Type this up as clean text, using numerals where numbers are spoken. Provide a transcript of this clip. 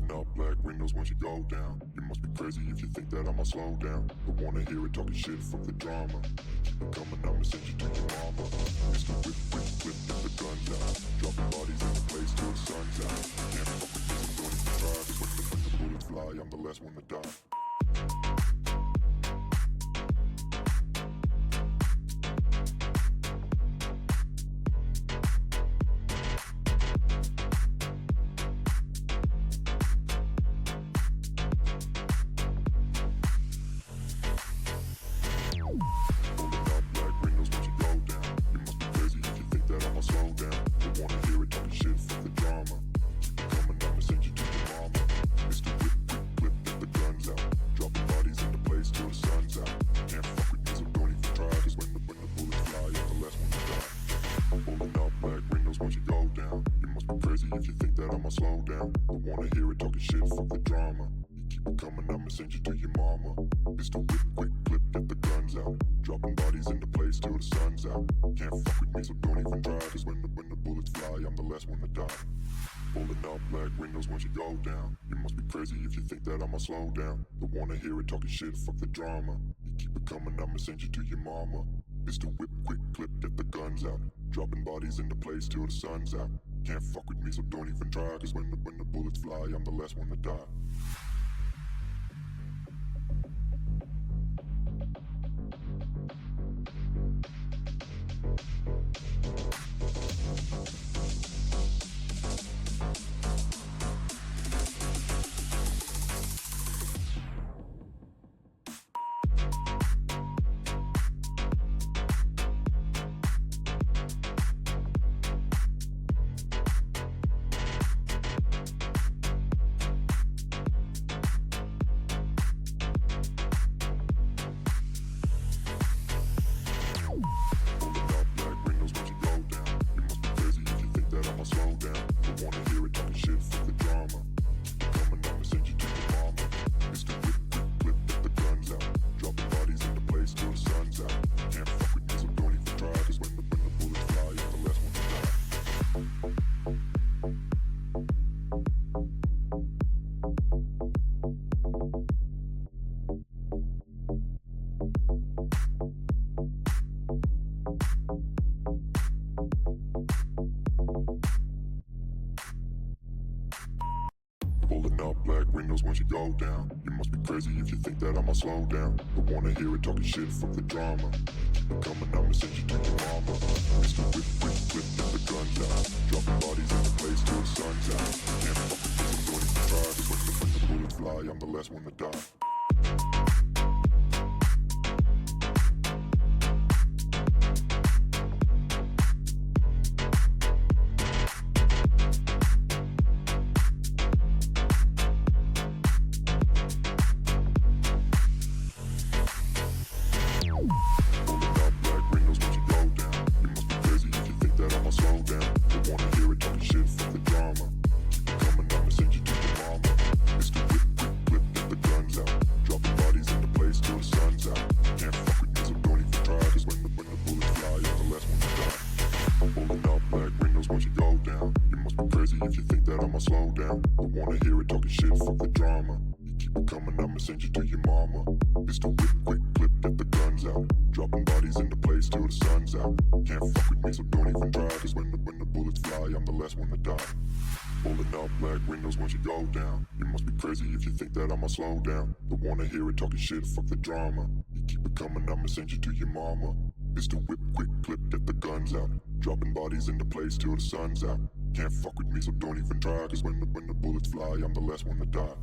Rolling up black windows once you go down. You must be crazy if you think that I'ma slow down. Don't wanna hear it talking shit, fuck the drama. Keep it coming, I'ma send you to your mama. Mr. Whip, whip, whip, get the guns out. Dropping bodies in the place till the sun's out. Can't fuck with this, I'm going to try. Cause when the bullets fly, I'm the last one to die. If you think that I'ma slow down, don't wanna hear it talking shit, fuck the drama. You keep it coming, I'ma send you to your mama. Pistol whip, quick clip, get the guns out. Dropping bodies into place till the sun's out. Can't fuck with me, so don't even try. Cause when the bullets fly, I'm the last one to die. Rolling up black windows once you go down. You must be crazy if you think that I'ma slow down. Don't wanna hear it talking shit, fuck the drama. You keep it coming, I'ma send you to your mama. Pistol whip, quick clip, get the guns out. Dropping bodies into place till the sun's out. Can't fuck with me, so don't even try. Cause when the bullets fly, I'm the last one to die. Rolling up black windows once you go down. You must be crazy if you think that I'ma slow down. Don't wanna hear it talking shit, fuck the drama. Keep it coming, I'ma send you to your mama. Mr. Whip, whip, whip, get the guns out. Dropping bodies in the place till the sun's out. Can't fuck with this, I'm going to try. Cause when the bullets fly, I'm the last one to die. If you think that I'ma slow down, don't wanna hear it talking shit, fuck the drama. You keep it coming, I'ma send you to your mama. Pistol whip, quick clip, get the guns out. Dropping bodies into place till the sun's out. Can't fuck with me, so don't even try. Cause when the bullets fly, I'm the last one to die. Rolling up black windows once you go down. You must be crazy if you think that I'ma slow down. Don't wanna hear it talking shit, fuck the drama. You keep it coming, I'ma send you to your mama. Pistol whip, quick clip, get the guns out. Dropping bodies into place till the sun's out. Can't fuck with me, so don't even try. Cause when the bullets fly, I'm the last one to die.